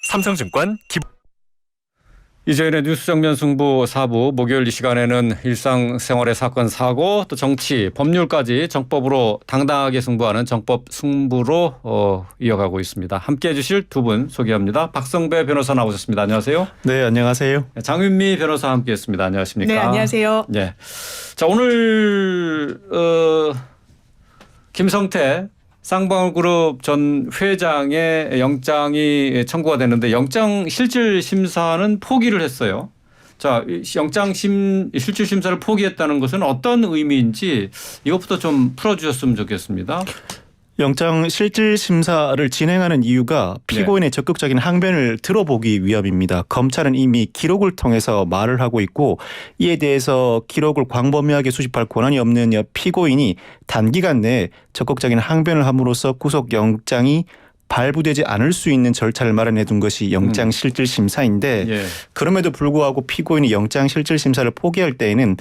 삼성증권 이재현의 뉴스 정면 승부 4부 목요일 이 시간에는 일상생활의 사건 사고 또 정치 법률까지 정법으로 당당하게 승부하는 정법 승부로 이어가고 있습니다. 함께해 주실 두 분 소개합니다. 박성배 변호사 나오셨습니다. 안녕하세요. 네, 안녕하세요. 장윤미 변호사 함께했습니다. 안녕하십니까? 네, 안녕하세요. 네. 자, 오늘 김성태 쌍방울그룹 전 회장의 영장이 청구가 됐는데 영장 실질 심사는 포기를 했어요. 자, 영장 실질 심사를 포기했다는 것은 어떤 의미인지 이것부터 좀 풀어주셨으면 좋겠습니다. 영장 실질 심사를 진행하는 이유가 피고인의 적극적인 항변을 들어보기 위함입니다. 검찰은 이미 기록을 통해서 말을 하고 있고 이에 대해서 기록을 광범위하게 수집할 권한이 없는 피고인이 단기간 내에 적극적인 항변을 함으로써 구속영장이 발부되지 않을 수 있는 절차를 마련해 둔 것이 영장 실질 심사인데 그럼에도 불구하고 피고인이 영장 실질 심사를 포기할 때에는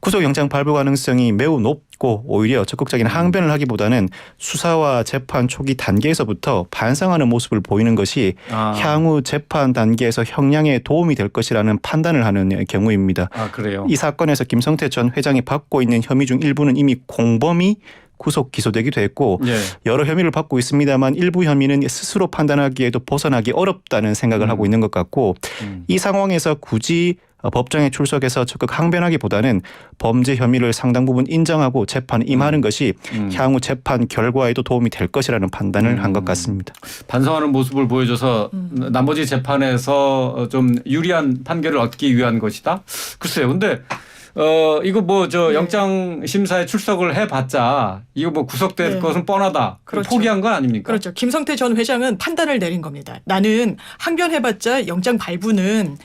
구속영장 발부 가능성이 매우 높고 오히려 적극적인 항변을 하기보다는 수사와 재판 초기 단계에서부터 반성하는 모습을 보이는 것이 향후 재판 단계에서 형량에 도움이 될 것이라는 판단을 하는 경우입니다. 그래요? 이 사건에서 김성태 전 회장이 받고 있는 혐의 중 일부는 이미 공범이 구속 기소되기도 했고 여러 혐의를 받고 있습니다만 일부 혐의는 스스로 판단하기에도 벗어나기 어렵다는 생각을 하고 있는 것 같고 이 상황에서 굳이 법정에 출석해서 적극 항변하기보다는 범죄 혐의를 상당 부분 인정하고 재판에 임하는 것이 향후 재판 결과에도 도움이 될 것이라는 판단을 한 것 같습니다. 반성하는 모습을 보여줘서 나머지 재판에서 좀 유리한 판결을 얻기 위한 것이다? 글쎄요. 근데 이거 영장 심사에 출석을 해봤자 이거 구속될 것은 뻔하다. 그렇죠. 포기한 건 아닙니까? 그렇죠. 김성태 전 회장은 판단을 내린 겁니다. 나는 항변해봤자 영장 발부는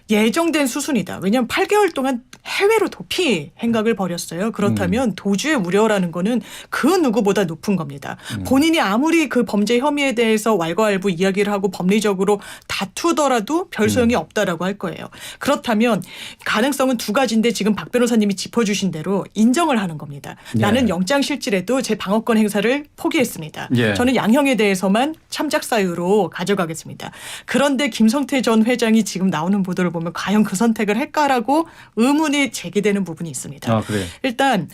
예정된 수순이다. 왜냐하면 8개월 동안 해외로 도피 행각을 벌였어요. 그렇다면 도주의 우려라는 거는 그 누구보다 높은 겁니다. 본인이 아무리 그 범죄 혐의에 대해서 왈가왈부 이야기를 하고 법리적으로 다투더라도 별 소용이 없다라고 할 거예요. 그렇다면 가능성은 두 가지인데 지금 박 변호사님이 짚어주신 대로 인정을 하는 겁니다. 나는 영장 실질에도 제 방어권 행사를 포기했습니다. 저는 양형에 대해서만 참작 사유로 가져가겠습니다. 그런데 김성태 전 회장이 지금 나오는 보도를 보면 과연 그 선택을 할까라고 의문이 제기되는 부분이 있습니다. 그래. 일단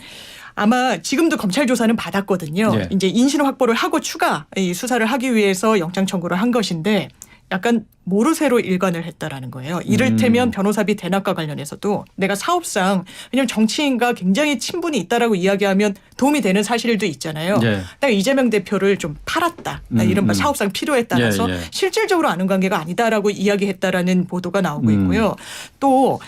아마 지금도 검찰 조사는 받았거든요. 이제 인신 확보를 하고 추가 수사를 하기 위해서 영장 청구를 한 것인데 약간 모르쇠로 일관을 했다라는 거예요. 이를테면 변호사비 대납과 관련해서도 내가 사업상 왜냐하면 정치인과 굉장히 친분이 있다라고 이야기하면 도움이 되는 사실도 있잖아요. 내가 이재명 대표를 좀 팔았다. 이른바 사업상 필요에 따라서 실질적으로 아는 관계가 아니다라고 이야기했다라는 보도가 나오고 있고요. 또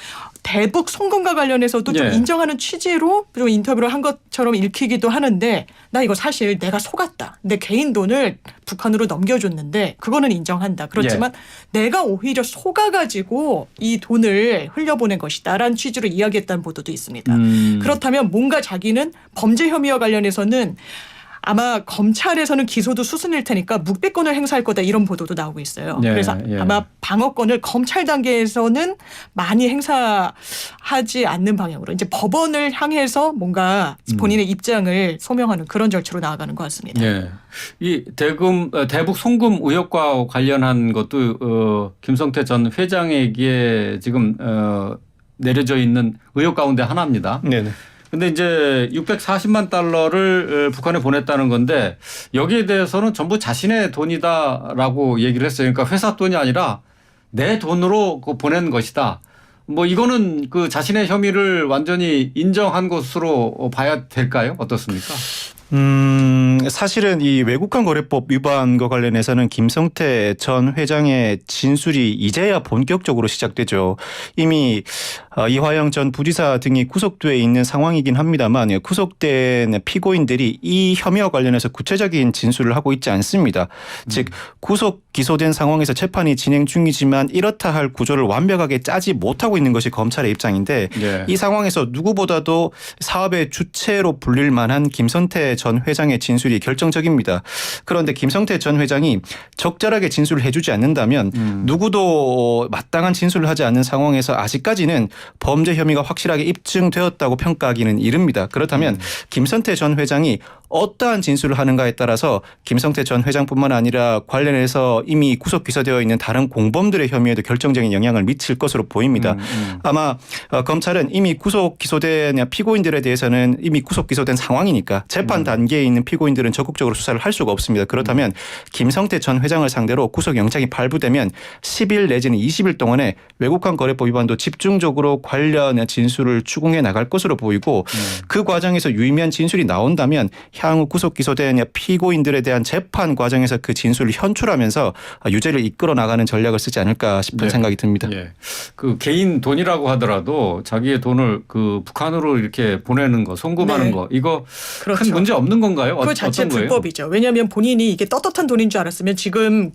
대북 송금과 관련해서도 좀 인정하는 취지로 좀 인터뷰를 한 것처럼 읽히기도 하는데 나 이거 사실 내가 속았다. 내 개인 돈을 북한으로 넘겨줬는데 그거는 인정한다. 그렇지만 내가 오히려 속아가지고 이 돈을 흘려보낸 것이다라는 취지로 이야기했다는 보도도 있습니다. 그렇다면 뭔가 자기는 범죄 혐의와 관련해서는 아마 검찰에서는 기소도 수순일 테니까 묵비권을 행사할 거다 이런 보도도 나오고 있어요. 그래서 아마 방어권을 검찰 단계에서는 많이 행사하지 않는 방향으로 이제 법원을 향해서 뭔가 본인의 입장을 소명하는 그런 절차로 나아가는 것 같습니다. 이 대북 송금 의혹과 관련한 것도 김성태 전 회장에게 지금 내려져 있는 의혹 가운데 하나입니다. 근데 이제 640만 달러를 북한에 보냈다는 건데 여기에 대해서는 전부 자신의 돈이다라고 얘기를 했어요. 그러니까 회사 돈이 아니라 내 돈으로 보낸 것이다. 이거는 그 자신의 혐의를 완전히 인정한 것으로 봐야 될까요? 어떻습니까? 사실은 이 외국환 거래법 위반과 관련해서는 김성태 전 회장의 진술이 이제야 본격적으로 시작되죠. 이미 이화영 전 부지사 등이 구속돼 있는 상황이긴 합니다만 구속된 피고인들이 이 혐의와 관련해서 구체적인 진술을 하고 있지 않습니다. 즉 구속 기소된 상황에서 재판이 진행 중이지만 이렇다 할 구조를 완벽하게 짜지 못하고 있는 것이 검찰의 입장인데 이 상황에서 누구보다도 사업의 주체로 불릴 만한 김성태 전 회장의 진술이 결정적입니다. 그런데 김성태 전 회장이 적절하게 진술을 해주지 않는다면 누구도 마땅한 진술을 하지 않는 상황에서 아직까지는 범죄 혐의가 확실하게 입증되었다고 평가하기는 이릅니다. 그렇다면 김성태 전 회장이 어떠한 진술을 하는가에 따라서 김성태 전 회장뿐만 아니라 관련해서 이미 구속 기소되어 있는 다른 공범들의 혐의에도 결정적인 영향을 미칠 것으로 보입니다. 아마 검찰은 이미 구속 기소된 피고인들에 대해서는 이미 구속 기소된 상황이니까 재판 단계에 있는 피고인들은 적극적으로 수사를 할 수가 없습니다. 그렇다면 김성태 전 회장을 상대로 구속영장이 발부되면 10일 내지는 20일 동안에 외국환 거래법 위반도 집중적으로 관련 진술을 추궁해 나갈 것으로 보이고 그 과정에서 유의미한 진술이 나온다면 향후 구속 기소된 피고인들에 대한 재판 과정에서 그 진술을 현출하면서 유죄를 이끌어 나가는 전략을 쓰지 않을까 싶은 생각이 듭니다. 예. 그 개인 돈이라고 하더라도 자기의 돈을 그 북한으로 이렇게 보내는 거, 송금하는 거 이거 큰 문제 없는 건가요? 그 자체 불법이죠. 왜냐하면 본인이 이게 떳떳한 돈인 줄 알았으면 지금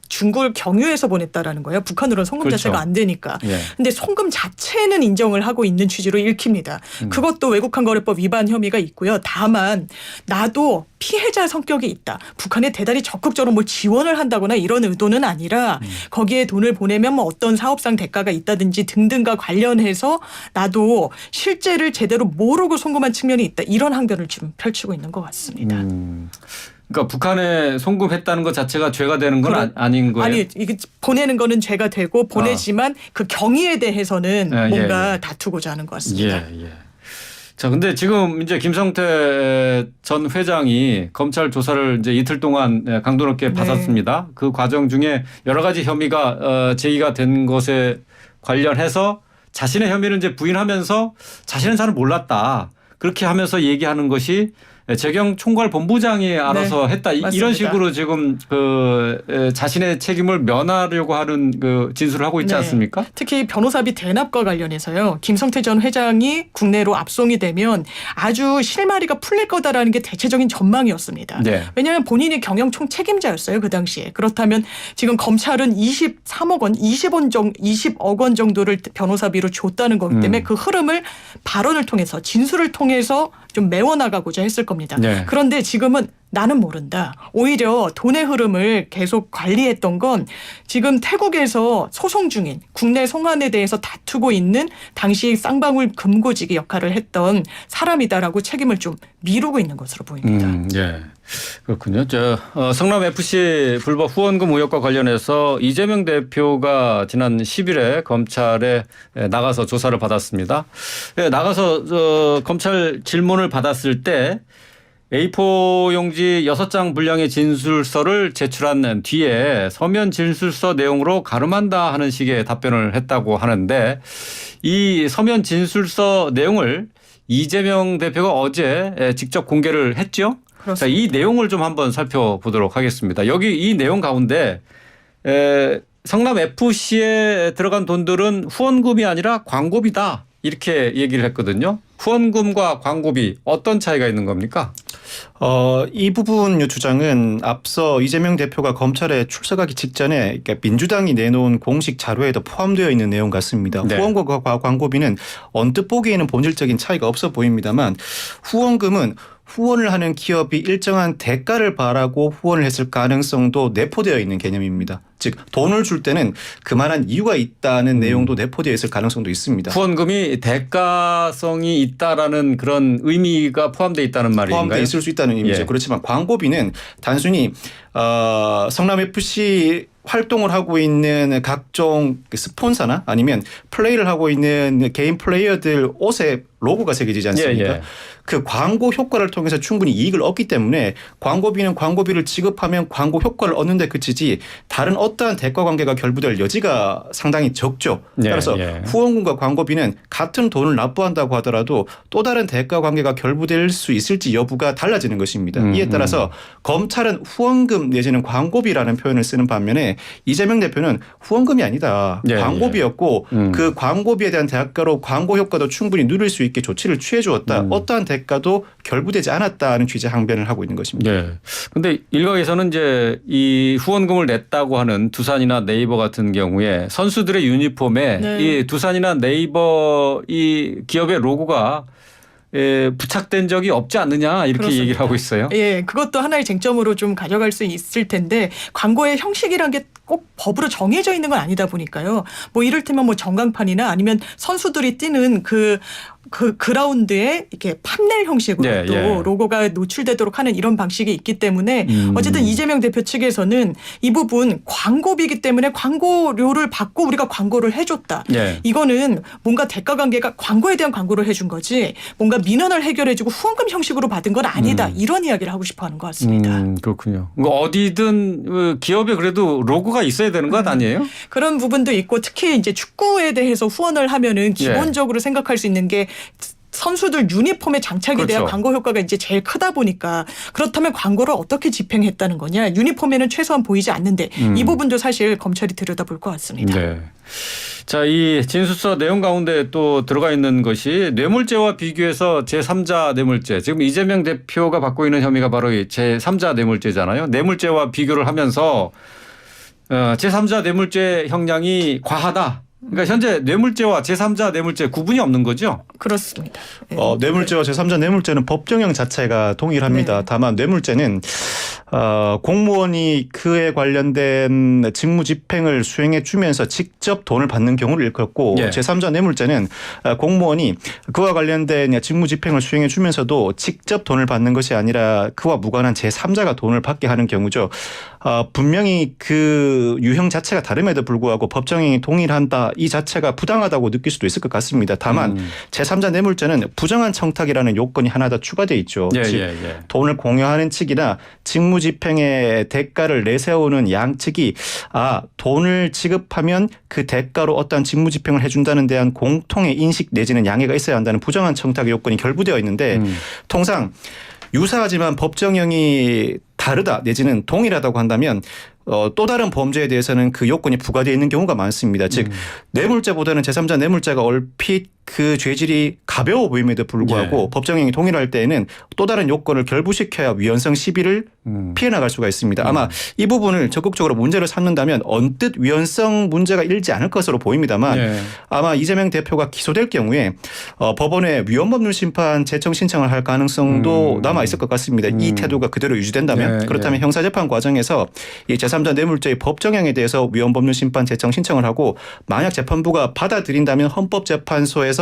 중국을 경유해서 보냈다라는 거예요. 북한으로는 송금 자체가 안 되니까. 그런데 송금 자체는 인정을 하고 있는 취지로 읽힙니다. 그것도 외국환 거래법 위반 혐의가 있고요. 다만 나도 피해자 성격이 있다. 북한에 대단히 적극적으로 뭐 지원을 한다거나 이런 의도는 아니라 거기에 돈을 보내면 뭐 어떤 사업상 대가가 있다든지 등등과 관련해서 나도 실제를 제대로 모르고 송금한 측면이 있다. 이런 항변을 지금 펼치고 있는 것 같습니다. 그러니까 북한에 송금했다는 것 자체가 죄가 되는 건 아닌 거예요? 아니 이게 보내는 거는 죄가 되고 보내지만 그 경위에 대해서는 뭔가 다투고자 하는 것 같습니다. 자, 근데 지금 이제 김성태 전 회장이 검찰 조사를 이제 이틀 동안 강도 높게 받았습니다. 그 과정 중에 여러 가지 혐의가 제기가 된 것에 관련해서 자신의 혐의를 이제 부인하면서 자신은 잘 몰랐다. 그렇게 하면서 얘기하는 것이 재경 총괄본부장이 알아서 했다. 맞습니다. 이런 식으로 지금 그 자신의 책임을 면하려고 하는 그 진술을 하고 있지 않습니까? 특히 변호사비 대납과 관련해서요. 김성태 전 회장이 국내로 압송이 되면 아주 실마리가 풀릴 거다라는 게 대체적인 전망이었습니다. 왜냐하면 본인이 경영 총책임자였어요. 그 당시에. 그렇다면 지금 검찰은 23억 원, 20억 원 정도를 변호사비로 줬다는 거기 때문에 그 흐름을 발언을 통해서 진술을 통해서 좀 메워나가고자 했을 겁니다. 그런데 지금은 나는 모른다. 오히려 돈의 흐름을 계속 관리했던 건 지금 태국에서 소송 중인 국내 송환에 대해서 다투고 있는 당시 쌍방울 금고지기 역할을 했던 사람이다라고 책임을 좀 미루고 있는 것으로 보입니다. 그렇군요. 성남FC 불법 후원금 의혹과 관련해서 이재명 대표가 지난 10일에 검찰에 나가서 조사를 받았습니다. 나가서 검찰 질문을 받았을 때 A4 용지 6장 분량의 진술서를 제출한 뒤에 서면 진술서 내용으로 가름한다 하는 식의 답변을 했다고 하는데 이 서면 진술서 내용을 이재명 대표가 어제 직접 공개를 했죠. 자, 이 내용을 좀 한번 살펴보도록 하겠습니다. 여기 이 내용 가운데 성남FC에 들어간 돈들은 후원금이 아니라 광고비다. 이렇게 얘기를 했거든요. 후원금과 광고비 어떤 차이가 있는 겁니까? 이 부분 주장은 앞서 이재명 대표가 검찰에 출석하기 직전에 그러니까 민주당이 내놓은 공식 자료에도 포함되어 있는 내용 같습니다. 후원금과 광고비는 언뜻 보기에는 본질적인 차이가 없어 보입니다만 후원금은 후원을 하는 기업이 일정한 대가를 바라고 후원을 했을 가능성도 내포되어 있는 개념입니다. 즉 돈을 줄 때는 그만한 이유가 있다는 내용도 내포되어 있을 가능성도 있습니다. 후원금이 대가성이 있다라는 그런 의미가 포함되어 있다는 말인가요? 포함되어 있을 수 있다는 의미죠. 그렇지만 광고비는 단순히 성남FC 활동을 하고 있는 각종 스폰서나 아니면 플레이를 하고 있는 개인 플레이어들 옷에 로고가 새겨지지 않습니까? 그 광고 효과를 통해서 충분히 이익을 얻기 때문에 광고비는 광고비를 지급하면 광고 효과를 얻는 데 그치지 다른 어떠한 대가 관계가 결부될 여지가 상당히 적죠. 따라서 후원금과 광고비는 같은 돈을 납부한다고 하더라도 또 다른 대가 관계가 결부될 수 있을지 여부가 달라지는 것입니다. 이에 따라서 검찰은 후원금 내지는 광고비라는 표현을 쓰는 반면에 이재명 대표는 후원금이 아니다. 광고비였고 그 광고비에 대한 대가로 광고 효과도 충분히 누릴 수 있게 조치를 취해 주었다. 어떠한 대가도 결부되지 않았다는 취지의 항변을 하고 있는 것입니다. 그런데 일각에서는 이제 이 후원금을 냈다고 하는 두산이나 네이버 같은 경우에 선수들의 유니폼에 이 두산이나 네이버 이 기업의 로고가 부착된 적이 없지 않느냐 이렇게 얘기를 하고 있어요. 그것도 하나의 쟁점으로 좀 가져갈 수 있을 텐데 광고의 형식이란 게 꼭 법으로 정해져 있는 건 아니다 보니까요. 뭐 이를테면 뭐 전광판이나 아니면 선수들이 뛰는 그 그라운드에 이렇게 판넬 형식으로 예, 또 예. 로고가 노출되도록 하는 이런 방식이 있기 때문에 어쨌든 이재명 대표 측에서는 이 부분 광고비이기 때문에 광고료를 받고 우리가 광고를 해줬다. 예. 이거는 뭔가 대가 관계가 광고에 대한 광고를 해준 거지 뭔가 민원을 해결해주고 후원금 형식으로 받은 건 아니다. 이런 이야기를 하고 싶어하는 것 같습니다. 그렇군요. 어디든 기업에 그래도 로고가 있어야 되는 것 아니에요? 그런 부분도 있고 특히 이제 축구에 대해서 후원을 하면은 기본적으로 생각할 수 있는 게 선수들 유니폼에 장착에 그렇죠. 대한 광고 효과가 이제 제일 크다 보니까 그렇다면 광고를 어떻게 집행했다는 거냐. 유니폼에는 최소한 보이지 않는데 이 부분도 사실 검찰이 들여다볼 것 같습니다. 네. 자, 이 진술서 내용 가운데 또 들어가 있는 것이 뇌물죄와 비교해서 제3자 뇌물죄. 지금 이재명 대표가 받고 있는 혐의가 바로 이 제3자 뇌물죄잖아요. 뇌물죄와 비교를 하면서 제3자 뇌물죄 형량이 과하다. 그러니까 현재 뇌물죄와 제3자 뇌물죄 구분이 없는 거죠? 그렇습니다. 네. 뇌물죄와 제3자 뇌물죄는 법정형 자체가 동일합니다. 네. 다만 뇌물죄는 공무원이 그에 관련된 직무 집행을 수행해 주면서 직접 돈을 받는 경우를 일컫고 예. 제3자 뇌물죄는 공무원이 그와 관련된 직무 집행을 수행해 주면서도 직접 돈을 받는 것이 아니라 그와 무관한 제3자가 돈을 받게 하는 경우죠. 분명히 그 유형 자체가 다름에도 불구하고 법정형이 동일한다. 이 자체가 부당하다고 느낄 수도 있을 것 같습니다. 다만 제3자 뇌물죄는 부정한 청탁이라는 요건이 하나 더 추가되어 있죠. 즉 돈을 공여하는 측이나 직무 집행의 대가를 내세우는 양측이 돈을 지급하면 그 대가로 어떠한 직무 집행을 해준다는 대한 공통의 인식 내지는 양해가 있어야 한다는 부정한 청탁의 요건이 결부되어 있는데 통상 유사하지만 법정형이 다르다 내지는 동일하다고 한다면 또 다른 범죄에 대해서는 그 요건이 부과되어 있는 경우가 많습니다. 즉 뇌물죄보다는 제3자 뇌물죄가 얼핏 그 죄질이 가벼워 보임에도 불구하고 법정형이 동일할 때에는 또 다른 요건을 결부시켜야 위헌성 시비를 피해 나갈 수가 있습니다. 아마 이 부분을 적극적으로 문제로 삼는다면 언뜻 위헌성 문제가 일지 않을 것으로 보입니다만 아마 이재명 대표가 기소될 경우에 법원에 위헌법률 심판 제청 신청을 할 가능성도 남아 있을 것 같습니다. 이 태도가 그대로 유지된다면 그렇다면 형사재판 과정에서 이 제3자 뇌물죄의 법정형에 대해서 위헌법률 심판 제청 신청을 하고 만약 재판부가 받아들인다면 헌법재판소에서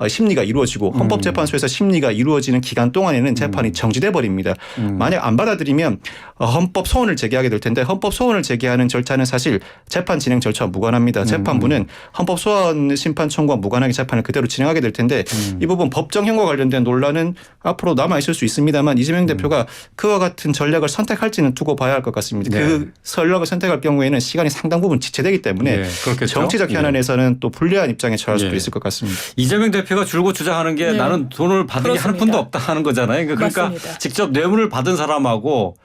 심리가 이루어지고 헌법재판소에서 심리가 이루어지는 기간 동안에는 재판이 정지돼 버립니다. 만약 안 받아들이면 헌법 소원을 제기하게 될 텐데 헌법 소원을 제기하는 절차는 사실 재판 진행 절차와 무관합니다. 재판부는 헌법 소원 심판 청구와 무관하게 재판을 그대로 진행하게 될 텐데 이 부분 법정형과 관련된 논란은 앞으로 남아 있을 수 있습니다만 이재명 대표가 그와 같은 전략을 선택할지는 두고 봐야 할 것 같습니다. 그 전략을 선택할 경우에는 시간이 상당 부분 지체되기 때문에 정치적 현안에서는 또 불리한 입장에 처할 수도 있을 것 같습니다. 이재명 대표가 줄곧 주장하는 게 나는 돈을 받은 게 한 푼도 없다 하는 거잖아요. 그러니까 맞습니다. 직접 뇌물을 받은 사람하고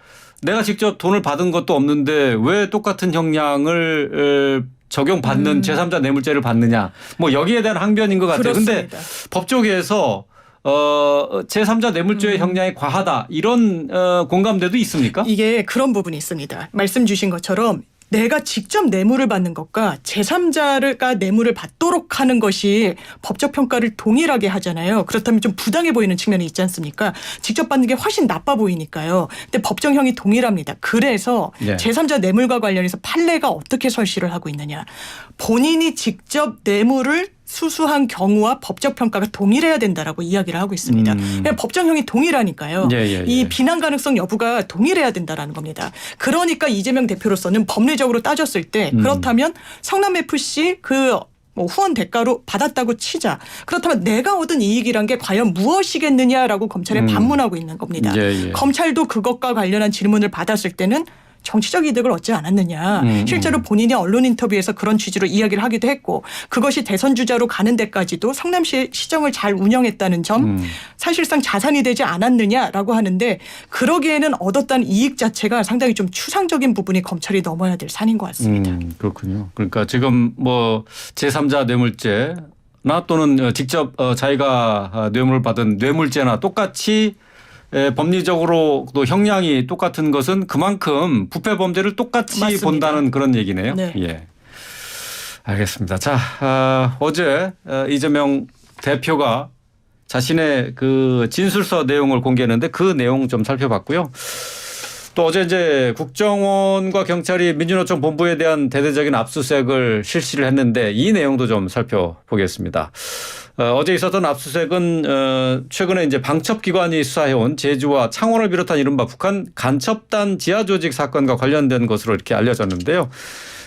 내가 직접 돈을 받은 것도 없는데 왜 똑같은 형량을 적용받는 제3자 뇌물죄를 받느냐. 뭐 여기에 대한 항변인 것 같아요. 그런데 법조계에서 제3자 뇌물죄의 형량이 과하다 이런 공감대도 있습니까? 이게 그런 부분이 있습니다. 말씀 주신 것처럼 내가 직접 뇌물을 받는 것과 제3자가 뇌물을 받도록 하는 것이 법적 평가를 동일하게 하잖아요. 그렇다면 좀 부당해 보이는 측면이 있지 않습니까? 직접 받는 게 훨씬 나빠 보이니까요. 근데 법정형이 동일합니다. 그래서 제3자 뇌물과 관련해서 판례가 어떻게 설시를 하고 있느냐. 본인이 직접 뇌물을 수수한 경우와 법적 평가가 동일해야 된다라고 이야기를 하고 있습니다. 그냥 법정형이 동일하니까요. 이 비난 가능성 여부가 동일해야 된다라는 겁니다. 그러니까 이재명 대표로서는 법리적으로 따졌을 때 그렇다면 성남FC 후원 대가로 받았다고 치자. 그렇다면 내가 얻은 이익이란 게 과연 무엇이겠느냐라고 검찰에 반문하고 있는 겁니다. 검찰도 그것과 관련한 질문을 받았을 때는 정치적 이득을 얻지 않았느냐. 실제로 본인이 언론 인터뷰에서 그런 취지로 이야기를 하기도 했고 그것이 대선 주자로 가는 데까지도 성남시 시정을 잘 운영했다는 점 사실상 자산이 되지 않았느냐라고 하는데 그러기에는 얻었다는 이익 자체가 상당히 좀 추상적인 부분이 검찰이 넘어야 될 산인 것 같습니다. 그렇군요. 그러니까 지금 뭐 제3자 뇌물죄나 또는 직접 자기가 뇌물을 받은 뇌물죄나 똑같이 법리적으로 또 형량이 똑같은 것은 그만큼 부패 범죄를 똑같이 맞습니다. 본다는 그런 얘기네요. 네. 예. 알겠습니다. 자, 어제 이재명 대표가 자신의 그 진술서 내용을 공개했는데 그 내용 좀 살펴봤고요. 또 어제 이제 국정원과 경찰이 민주노총 본부에 대한 대대적인 압수수색을 실시를 했는데 이 내용도 좀 살펴보겠습니다. 어제 있었던 압수수색은 최근에 이제 방첩기관이 수사해온 제주와 창원을 비롯한 이른바 북한 간첩단 지하조직 사건과 관련된 것으로 이렇게 알려졌는데요.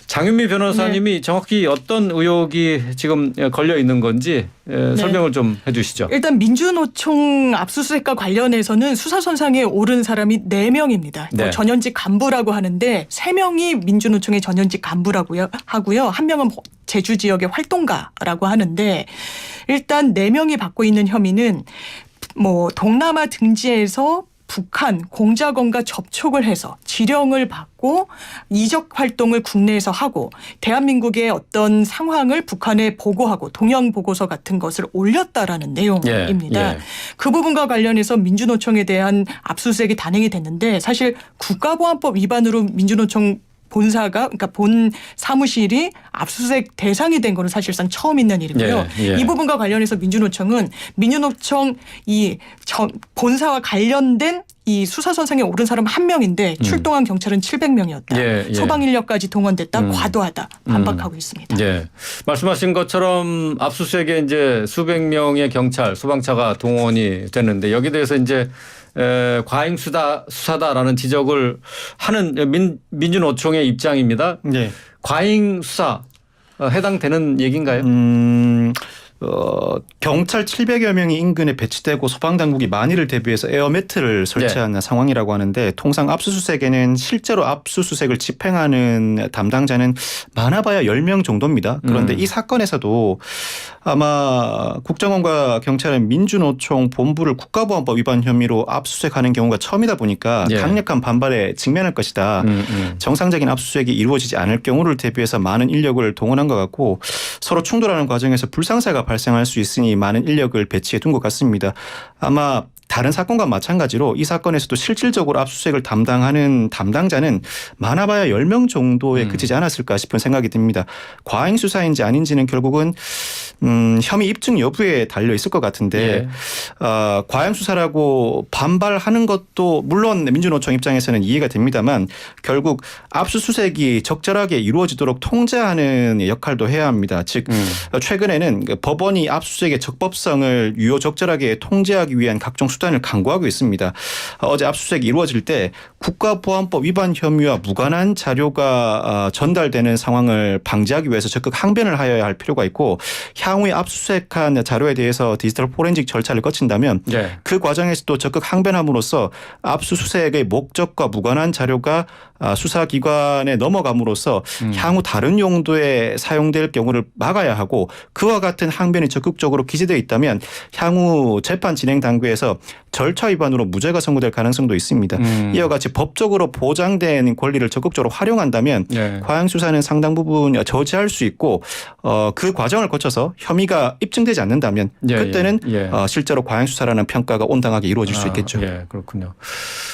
장윤미 변호사님이 정확히 어떤 의혹이 지금 걸려 있는 건지 설명을 좀 해 주시죠. 일단 민주노총 압수수색과 관련해서는 수사선상에 오른 사람이 4명입니다. 네. 전현직 간부라고 하는데 3명이 민주노총의 전현직 간부라고요 하고요. 1명은 제주 지역의 활동가라고 하는데 일단 4명이 받고 있는 혐의는 동남아 등지에서 북한 공작원과 접촉을 해서 지령을 받고 이적 활동을 국내에서 하고 대한민국의 어떤 상황을 북한에 보고하고 동향 보고서 같은 것을 올렸다라는 내용입니다. 그 부분과 관련해서 민주노총에 대한 압수수색이 단행이 됐는데 사실 국가보안법 위반으로 민주노총 본사가 그러니까 본 사무실이 압수수색 대상이 된 거는 사실상 처음 있는 일이고요. 이 부분과 관련해서 민주노총 이 본사와 관련된 이 수사선상에 오른 사람 1명인데 출동한 경찰은 700명이었다. 소방 인력까지 동원됐다. 과도하다. 반박하고 있습니다. 말씀하신 것처럼 압수수색에 이제 수백 명의 경찰, 소방차가 동원이 됐는데 여기에 대해서 이제 과잉 수사다라는 지적을 하는 민주노총의 입장입니다. 과잉 수사 해당되는 얘기인가요? 경찰 700여 명이 인근에 배치되고 소방당국이 만일을 대비해서 에어매트를 설치한 상황이라고 하는데 통상 압수수색에는 실제로 압수수색을 집행하는 담당자는 많아봐야 10명 정도입니다. 그런데 이 사건에서도 아마 국정원과 경찰은 민주노총 본부를 국가보안법 위반 혐의로 압수수색하는 경우가 처음이다 보니까 강력한 반발에 직면할 것이다. 정상적인 압수수색이 이루어지지 않을 경우를 대비해서 많은 인력을 동원한 것 같고 서로 충돌하는 과정에서 불상사가 발생할 수 있으니 많은 인력을 배치해 둔 것 같습니다. 아마 다른 사건과 마찬가지로 이 사건에서도 실질적으로 압수수색을 담당하는 담당자는 많아봐야 10명 정도에 그치지 않았을까 싶은 생각이 듭니다. 과잉 수사인지 아닌지는 결국은 혐의 입증 여부에 달려 있을 것 같은데 과잉 수사라고 반발하는 것도 물론 민주노총 입장에서는 이해가 됩니다만 결국 압수수색이 적절하게 이루어지도록 통제하는 역할도 해야 합니다. 즉 최근에는 법원이 압수수색의 적법성을 유효적절하게 통제하기 위한 각종 수단을 강구하고 있습니다. 어제 압수수색이 이루어질 때 국가보안법 위반 혐의와 무관한 자료가 전달되는 상황을 방지하기 위해서 적극 항변을 하여야 할 필요가 있고 향후에 압수수색한 자료에 대해서 디지털 포렌식 절차를 거친다면 그 과정에서도 적극 항변함으로써 압수수색의 목적과 무관한 자료가 수사기관에 넘어감으로써 향후 다른 용도에 사용될 경우를 막아야 하고 그와 같은 항변이 적극적으로 기재되어 있다면 향후 재판 진행 단계에서 절차 위반으로 무죄가 선고될 가능성도 있습니다. 이와 같이 법적으로 보장된 권리를 적극적으로 활용한다면 과잉 수사는 상당 부분 저지할 수 있고 그 과정을 거쳐서 혐의가 입증되지 않는다면 그때는 실제로 과잉 수사라는 평가가 온당하게 이루어질 수 있겠죠. 그렇군요.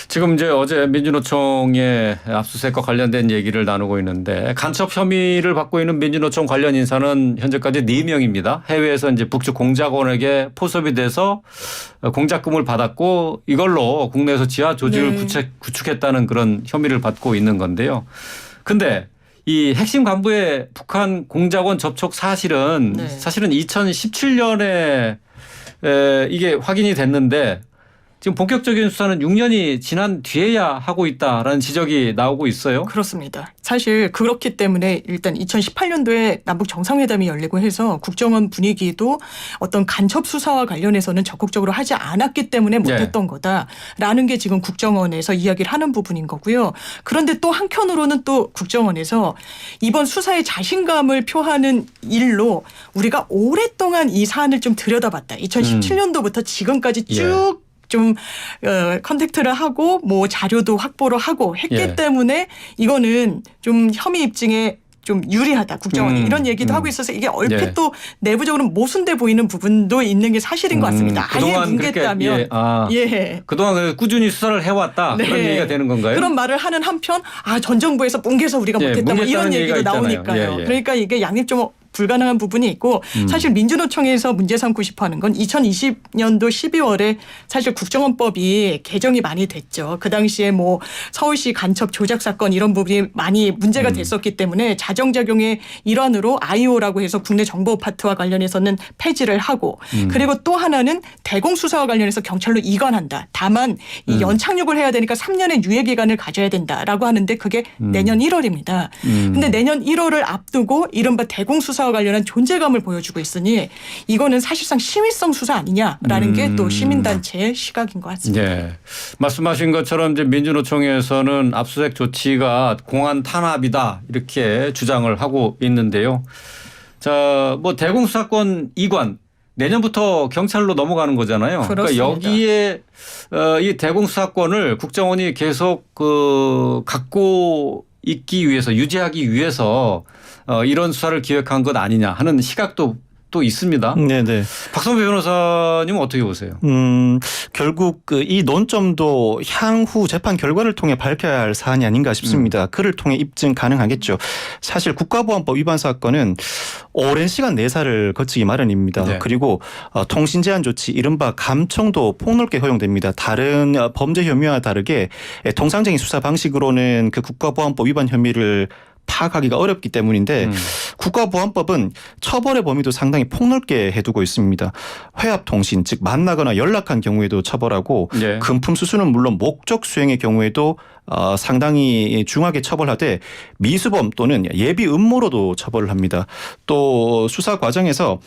지금 이제 어제 민주노총의 압수수색과 관련된 얘기를 나누고 있는데 간첩 혐의를 받고 있는 민주노총 관련 인사는 현재까지 4명입니다. 해외에서 이제 북측 공작원에게 포섭이 돼서 공작금을 받았고 이걸로 국내에서 지하 조직을 구축했다는 그런 혐의를 받고 있는 건데요. 근데 이 핵심 간부의 북한 공작원 접촉 사실은 2017년에 이게 확인이 됐는데 지금 본격적인 수사는 6년이 지난 뒤에야 하고 있다라는 지적이 나오고 있어요. 그렇습니다. 사실 그렇기 때문에 일단 2018년도에 남북 정상회담이 열리고 해서 국정원 분위기도 어떤 간첩 수사와 관련해서는 적극적으로 하지 않았기 때문에 못했던 거다라는 게 지금 국정원에서 이야기를 하는 부분인 거고요. 그런데 또 한편으로는 또 국정원에서 이번 수사에 자신감을 표하는 일로 우리가 오랫동안 이 사안을 좀 들여다봤다. 2017년도부터 지금까지 쭉 좀 컨택트를 하고 뭐 자료도 확보를 하고 했기 때문에 이거는 좀 혐의 입증에 좀 유리하다 국정원이 이런 얘기도 하고 있어서 이게 얼핏 또 내부적으로 모순돼 보이는 부분도 있는 게 사실인 것 같습니다. 아예 뭉갰다면 그동안 꾸준히 수사를 해왔다 그런 얘기가 되는 건가요? 그런 말을 하는 한편 전 정부에서 뭉개서 우리가 못했다 뭐 이런 얘기도 나오니까요. 그러니까 이게 양립 좀 불가능한 부분이 있고 사실 민주노총에서 문제 삼고 싶어하는 건 2020년도 12월에 사실 국정원법이 개정이 많이 됐죠. 그 당시에 뭐 서울시 간첩 조작 사건 이런 부분이 많이 문제가 됐었기 때문에 자정작용의 일환으로 IO라고 해서 국내 정보 파트와 관련해서는 폐지를 하고 그리고 또 하나는 대공수사와 관련해서 경찰로 이관한다. 다만 이 연착륙을 해야 되니까 3년의 유예 기간을 가져야 된다라고 하는데 그게 내년 1월입니다. 근데 내년 1월을 앞두고 이른바 대공수사와 관련한 존재감을 보여주고 있으니 이거는 사실상 시민성 수사 아니냐라는 게 또 시민단체의 시각인 것 같습니다. 네. 말씀하신 것처럼 이제 민주노총에서는 압수수색 조치가 공안 탄압이다 이렇게 주장을 하고 있는데요. 자, 뭐 대공수사권 이관 내년부터 경찰로 넘어가는 거잖아요. 그렇습니다. 그러니까 여기에 이 대공수사권을 국정원이 계속 갖고 있기 위해서 유지하기 위해서 이런 수사를 기획한 것 아니냐 하는 시각도 또 있습니다. 네네. 박성배 변호사님은 어떻게 보세요? 결국 이 논점도 향후 재판 결과를 통해 밝혀야 할 사안이 아닌가 싶습니다. 그를 통해 입증 가능하겠죠. 사실 국가보안법 위반 사건은 오랜 시간 내사를 거치기 마련입니다. 네. 그리고 통신 제한 조치 이른바 감청도 폭넓게 허용됩니다. 다른 범죄 혐의와 다르게 통상적인 수사 방식으로는 그 국가보안법 위반 혐의를 파악하기가 어렵기 때문인데 국가보안법은 처벌의 범위도 상당히 폭넓게 해두고 있습니다. 회합통신 즉 만나거나 연락한 경우에도 처벌하고 네. 금품 수수는 물론 목적 수행의 경우에도 상당히 중하게 처벌하되 미수범 또는 예비 음모로도 처벌을 합니다. 또 수사 과정에서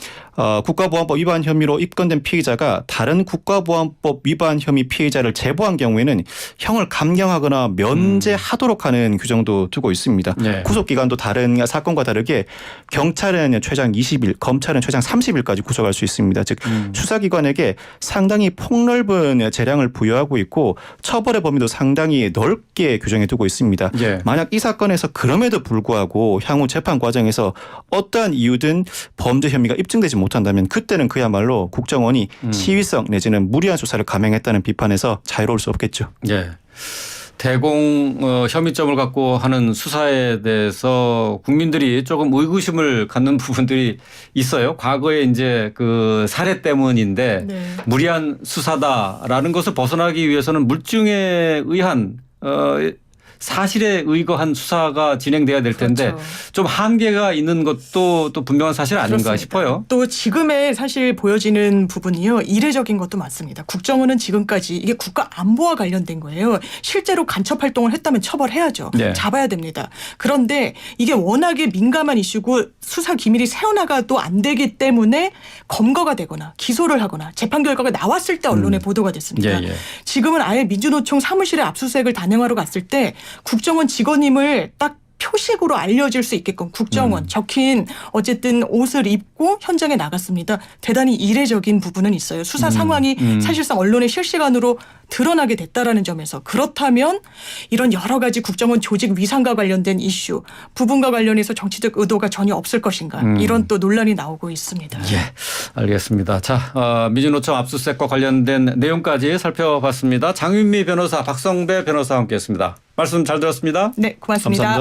국가보안법 위반 혐의로 입건된 피의자가 다른 국가보안법 위반 혐의 피의자를 제보한 경우에는 형을 감경하거나 면제하도록 하는 규정도 두고 있습니다. 네. 구속기간도 다른 사건과 다르게 경찰은 최장 20일, 검찰은 최장 30일까지 구속할 수 있습니다. 즉 수사기관에게 상당히 폭넓은 재량을 부여하고 있고 처벌의 범위도 상당히 넓게 규정해 두고 있습니다. 예. 만약 이 사건에서 그럼에도 불구하고 향후 재판 과정에서 어떠한 이유든 범죄 혐의가 입증되지 못한다면 그때는 그야말로 국정원이 시위성 내지는 무리한 수사를 감행했다는 비판에서 자유로울 수 없겠죠. 예. 대공 혐의점을 갖고 하는 수사에 대해서 국민들이 조금 의구심을 갖는 부분들이 있어요. 과거에 이제 그 사례 때문인데 네. 무리한 수사다라는 것을 벗어나기 위해서는 물증에 의한 사실에 의거한 수사가 진행돼야 될 텐데 그렇죠. 좀 한계가 있는 것도 또 분명한 사실 아닌가 그렇습니다. 싶어요. 또 지금의 사실 보여지는 부분이요. 이례적인 것도 맞습니다. 국정원은 지금까지 이게 국가 안보와 관련된 거예요. 실제로 간첩 활동을 했다면 처벌해야죠. 네. 잡아야 됩니다. 그런데 이게 워낙에 민감한 이슈고 수사 기밀이 새어나가도 안 되기 때문에 검거가 되거나 기소를 하거나 재판 결과가 나왔을 때 언론에 보도가 됐습니다. 예, 예. 지금은 아예 민주노총 사무실에 압수수색을 단행하러 갔을 때 국정원 직원임을 딱 표식으로 알려질 수 있게끔 국정원 적힌 어쨌든 옷을 입고 현장에 나갔습니다. 대단히 이례적인 부분은 있어요. 수사 상황이 사실상 언론에 실시간으로 드러나게 됐다라는 점에서 그렇다면 이런 여러 가지 국정원 조직 위상과 관련된 이슈 부분과 관련해서 정치적 의도가 전혀 없을 것인가 이런 또 논란이 나오고 있습니다. 예, 알겠습니다. 자, 민주노총 압수수색과 관련된 내용까지 살펴봤습니다. 장윤미 변호사, 박성배 변호사와 함께했습니다. 말씀 잘 들었습니다. 네, 고맙습니다. 감사합니다.